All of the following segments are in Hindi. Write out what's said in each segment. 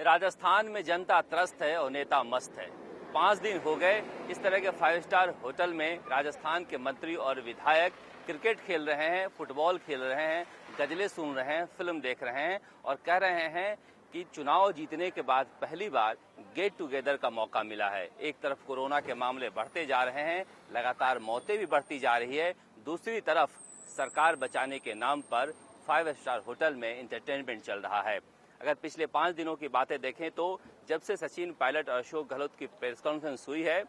राजस्थान में जनता त्रस्त है और नेता मस्त है। 5 दिन हो गए इस तरह के 5 स्टार होटल में राजस्थान के मंत्री और विधायक क्रिकेट खेल रहे हैं, फुटबॉल खेल रहे हैं, गजलें सुन रहे हैं, फिल्म देख रहे हैं और कह रहे हैं कि चुनाव जीतने के बाद पहली बार गेट टुगेदर का मौका मिला है। एक तरफ कोरोना के मामले बढ़ते जा रहे हैं, लगातार मौतें भी बढ़ती जा रही है, दूसरी तरफ सरकार बचाने के नाम पर 5 स्टार होटल में एंटरटेनमेंट चल रहा है। अगर पिछले 5 दिनों की बातें देखें तो जब से सचिन पायलट और अशोक गहलोत की प्रेस कॉन्फ्रेंस हुई है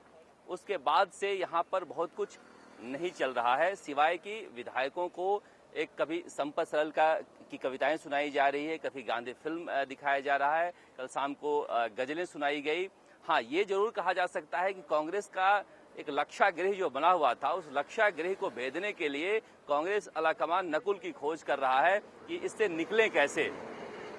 उसके बाद से यहाँ पर बहुत कुछ नहीं चल रहा है, सिवाय कि विधायकों को एक कभी संपत सरल की कविताएं सुनाई जा रही है, कभी गांधी फिल्म दिखाया जा रहा है, कल शाम को गजलें सुनाई गई। हाँ, ये जरूर कहा जा सकता है कि कांग्रेस का एक लक्षागृह जो बना हुआ था उस लक्षागृह को भेदने के लिए कांग्रेस आलाकमान नकुल की खोज कर रहा है कि इससे निकले कैसे,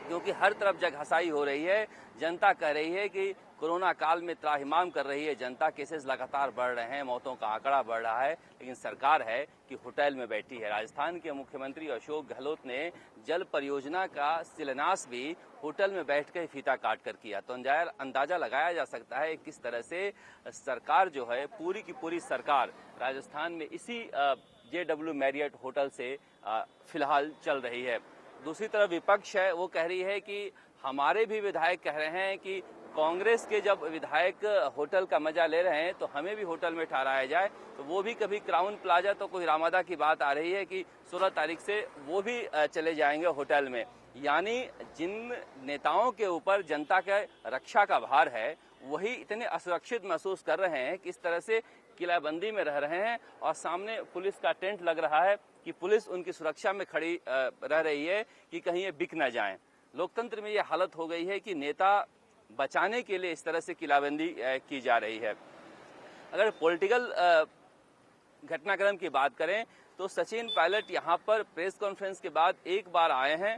क्योंकि हर तरफ जगहसाई हो रही है। जनता कह रही है कि कोरोना काल में त्राहिमाम कर रही है जनता, केसेस लगातार बढ़ रहे हैं, मौतों का आंकड़ा बढ़ रहा है, लेकिन सरकार है कि होटल में बैठी है। राजस्थान के मुख्यमंत्री अशोक गहलोत ने जल परियोजना का शिलान्यास भी होटल में बैठकर फीता काट कर किया। तो अंदाजा लगाया जा सकता है किस तरह से सरकार जो है, पूरी की पूरी सरकार राजस्थान में इसी JW मैरियट होटल से फिलहाल चल रही है। दूसरी तरफ विपक्ष है, वो कह रही है कि हमारे भी विधायक कह रहे हैं कि कांग्रेस के जब विधायक होटल का मजा ले रहे हैं तो हमें भी होटल में ठहराया जाए। तो वो भी कभी क्राउन प्लाजा, तो कोई रामादा की बात आ रही है कि 16 तारीख से वो भी चले जाएंगे होटल में। यानी जिन नेताओं के ऊपर जनता के रक्षा का भार है वही इतने असुरक्षित महसूस कर रहे हैं कि इस तरह से किलाबंदी में रह रहे हैं और सामने पुलिस का टेंट लग रहा है कि पुलिस उनकी सुरक्षा में खड़ी रह रही है कि कहीं ये बिक न जाएं। लोकतंत्र में ये हालत हो गई है कि नेता बचाने के लिए इस तरह से किलाबंदी की जा रही है। अगर पॉलिटिकल घटनाक्रम की बात करें तो सचिन पायलट यहाँ पर प्रेस कॉन्फ्रेंस के बाद एक बार आए हैं,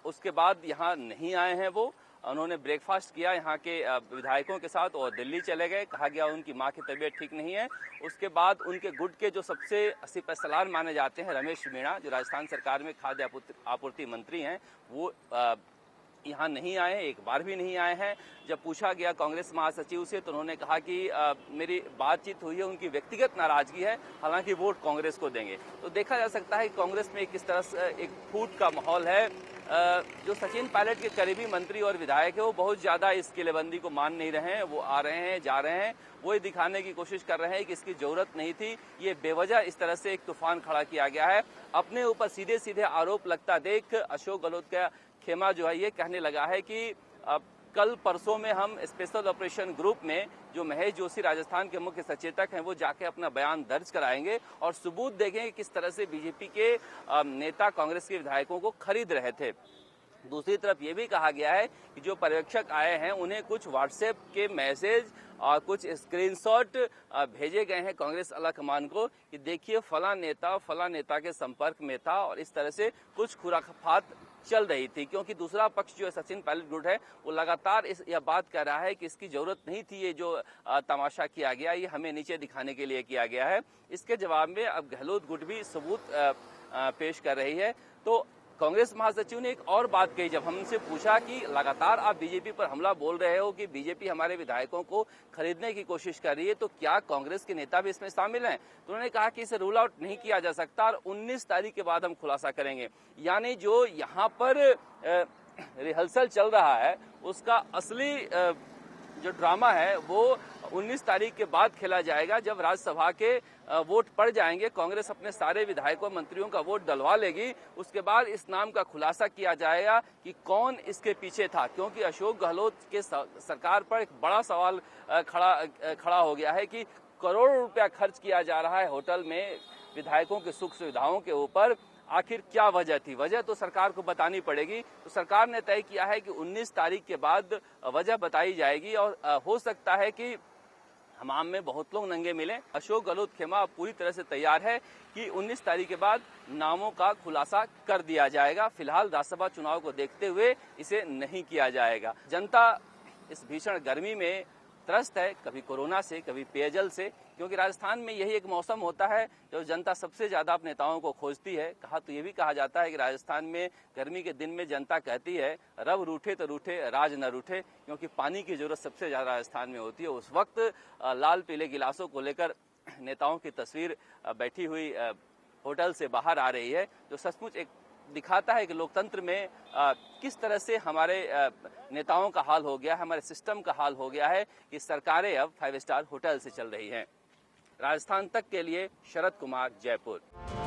उसके बाद यहाँ नहीं आए हैं। वो उन्होंने ब्रेकफास्ट किया यहाँ के विधायकों के साथ और दिल्ली चले गए। कहा गया उनकी मां की तबीयत ठीक नहीं है। उसके बाद उनके गुट के जो सबसे सिपहसालार माने जाते हैं रमेश मीणा, जो राजस्थान सरकार में खाद्य आपूर्ति मंत्री हैं, वो यहाँ नहीं आए, एक बार भी नहीं आए हैं। जब पूछा गया कांग्रेस महासचिव से तो उन्होंने कहा कि मेरी बातचीत हुई है, उनकी व्यक्तिगत नाराजगी है, हालांकि वोट कांग्रेस को देंगे। तो देखा जा सकता है कि कांग्रेस में किस तरह से एक फूट का माहौल है। जो सचिन पायलट के करीबी मंत्री और विधायक है वो बहुत ज्यादा इस किलेबंदी को मान नहीं रहे हैं। वो आ रहे हैं, जा रहे हैं, वो ये दिखाने की कोशिश कर रहे हैं कि इसकी जरूरत नहीं थी, ये बेवजह इस तरह से एक तूफान खड़ा किया गया है। अपने ऊपर सीधे सीधे आरोप लगता देख अशोक गहलोत का खेमा जो है ये कहने लगा है कि कल परसों में हम स्पेशल ऑपरेशन ग्रुप में जो महेश जोशी राजस्थान के मुख्य सचेतक हैं वो जाके अपना बयान दर्ज कराएंगे और सबूत देखेंगे किस तरह से बीजेपी के नेता कांग्रेस के विधायकों को खरीद रहे थे। दूसरी तरफ ये भी कहा गया है कि जो पर्यवेक्षक आए हैं उन्हें कुछ व्हाट्सएप के मैसेज और कुछ स्क्रीनशॉट भेजे गए हैं कांग्रेस आलाकमान को कि देखिए फला नेता के संपर्क में था, और इस तरह से कुछ खुराफात चल रही थी। क्योंकि दूसरा पक्ष जो है सचिन पायलट गुट है वो लगातार यह बात कर रहा है कि इसकी जरूरत नहीं थी, ये जो तमाशा किया गया ये हमें नीचे दिखाने के लिए किया गया है। इसके जवाब में अब गहलोत गुट भी सबूत पेश कर रही है। तो कांग्रेस महासचिव ने एक और बात कही, जब हमसे पूछा कि लगातार आप बीजेपी पर हमला बोल रहे हो कि बीजेपी हमारे विधायकों को खरीदने की कोशिश कर रही है, तो क्या कांग्रेस के नेता भी इसमें शामिल हैं? तो उन्होंने कहा कि इसे रूल आउट नहीं किया जा सकता और 19 तारीख के बाद हम खुलासा करेंगे। यानी जो यहाँ पर रिहर्सल चल रहा है उसका असली जो ड्रामा है वो 19 तारीख के बाद खेला जाएगा, जब राज्यसभा के वोट पड़ जाएंगे, कांग्रेस अपने सारे विधायकों मंत्रियों का वोट डलवा लेगी। उसके बाद इस नाम का खुलासा किया जाएगा कि कौन इसके पीछे था। क्योंकि अशोक गहलोत के सरकार पर एक बड़ा सवाल खड़ा हो गया है कि करोड़ों रुपया खर्च किया जा रहा है होटल में विधायकों की सुख सुविधाओं के ऊपर। आखिर क्या वजह थी? वजह तो सरकार को बतानी पड़ेगी। तो सरकार ने तय किया है कि 19 तारीख के बाद वजह बताई जाएगी और हो सकता है कि हमाम में बहुत लोग नंगे मिले। अशोक गहलोत खेमा पूरी तरह से तैयार है कि 19 तारीख के बाद नामों का खुलासा कर दिया जाएगा। फिलहाल राज्यसभा चुनाव को देखते हुए इसे नहीं किया जाएगा। जनता इस भीषण गर्मी में त्रस्त है, कभी कोरोना से, कभी पेयजल से, क्योंकि राजस्थान में यही एक मौसम होता है जब जनता सबसे ज़्यादा अपने नेताओं को खोजती है। कहा तो ये भी कहा जाता है कि राजस्थान में गर्मी के दिन में जनता कहती है रब रूठे तो रूठे राज न रूठे, क्योंकि पानी की ज़रूरत सबसे ज़्यादा राजस्थान में होती है। उस वक्त लाल पीले गिलासों को लेकर नेताओं की तस्वीर बैठी हुई होटल से बाहर आ रही है, जो सचमुच एक दिखाता है कि लोकतंत्र में किस तरह से हमारे नेताओं का हाल हो गया है, हमारे सिस्टम का हाल हो गया है कि सरकारें अब 5 स्टार होटल से चल रही हैं। राजस्थान तक के लिए शरद कुमार, जयपुर।